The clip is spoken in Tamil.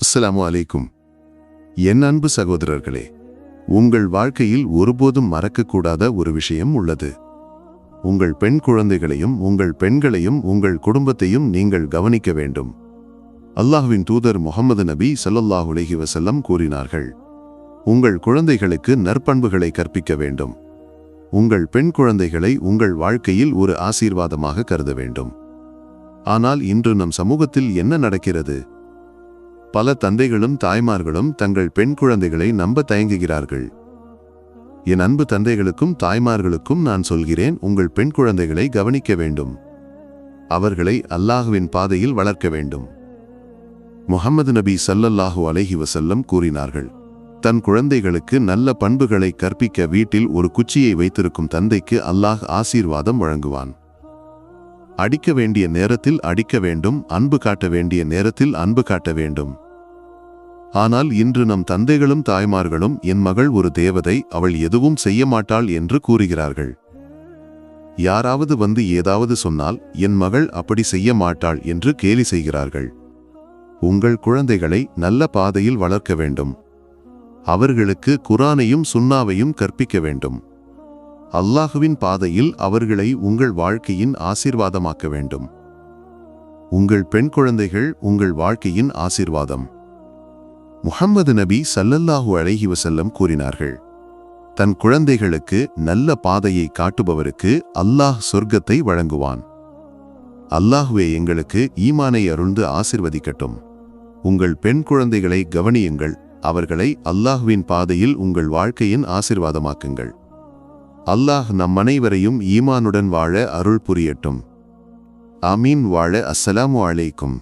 அஸ்ஸலாமு அலைக்கும். என் அன்பு சகோதரர்களே, உங்கள் வாழ்க்கையில் ஒருபோதும் மறக்கக்கூடாத ஒரு விஷயம் உள்ளது. உங்கள் பெண் குழந்தைகளையும் உங்கள் பெண்களையும் உங்கள் குடும்பத்தையும் நீங்கள் கவனிக்க வேண்டும். அல்லாஹ்வின் தூதர் முஹம்மது நபி ஸல்லல்லாஹு அலைஹி வஸல்லம் கூறினார்கள், உங்கள் குழந்தைகளுக்கு நற்பண்புகளை கற்பிக்க வேண்டும். உங்கள் பெண் குழந்தைகளை உங்கள் வாழ்க்கையில் ஒரு ஆசீர்வாதமாக கருத வேண்டும். ஆனால் இன்று நம் சமூகத்தில் என்ன நடக்கிறது? பல தந்தைகளும் தாய்மார்களும் தங்கள் பெண் குழந்தைகளை நம்ப தயங்குகிறார்கள். என் அன்பு தந்தைகளுக்கும் தாய்மார்களுக்கும் நான் சொல்கிறேன், உங்கள் பெண் குழந்தைகளை கவனிக்க வேண்டும். அவர்களை அல்லாஹ்வின் பாதையில் வளர்க்க வேண்டும். முஹம்மது நபி ஸல்லல்லாஹு அலைஹி வஸல்லம் கூறினார்கள், தன் குழந்தைகளுக்கு நல்ல பண்புகளை கற்பிக்க வீட்டில் ஒரு குச்சியை வைத்திருக்கும் தந்தைக்கு அல்லாஹ் ஆசீர்வாதம் வழங்குவான். அடிக்க வேண்டிய நேரத்தில் அடிக்க வேண்டும், அன்பு காட்ட வேண்டிய நேரத்தில் அன்பு காட்ட வேண்டும். ஆனால் இன்று நம் தந்தைகளும் தாய்மார்களும், என் மகள் ஒரு தேவதை, அவள் எதுவும் செய்ய மாட்டாள் என்று கூறுகிறார்கள். யாராவது வந்து ஏதாவது சொன்னால், என் மகள் அப்படி செய்ய மாட்டாள் என்று கேலி செய்கிறார்கள். உங்கள் குழந்தைகளை நல்ல பாதையில் வளர்க்க வேண்டும். அவர்களுக்கு குர்ஆனையும் சுன்னாவையும் கற்பிக்க வேண்டும். அல்லாஹுவின் பாதையில் அவர்களை உங்கள் வாழ்க்கையின் ஆசீர்வாதமாக்க வேண்டும். உங்கள் பெண் குழந்தைகள் உங்கள் வாழ்க்கையின் ஆசீர்வாதம். முஹம்மது நபி ஸல்லல்லாஹு அலைஹி வஸல்லம் கூறினார்கள், தன் குழந்தைகளுக்கு நல்ல பாதையை காட்டுபவருக்கு அல்லாஹ் சொர்க்கத்தை வழங்குவான். அல்லாஹ்வே எங்களுக்கு ஈமானை அருள்ந்து ஆசீர்வதிக்கட்டும். உங்கள் பெண் குழந்தைகளை கவனியுங்கள். அவர்களை அல்லாஹ்வின் பாதையில் உங்கள் வாழ்க்கையின் ஆசீர்வாதமாக்குங்கள். அல்லாஹ் நம் அனைவரையும் ஈமானுடன் வாழ அருள் புரியட்டும். ஆமீன். வாழ. அஸ்ஸலாமு அலைக்கும்.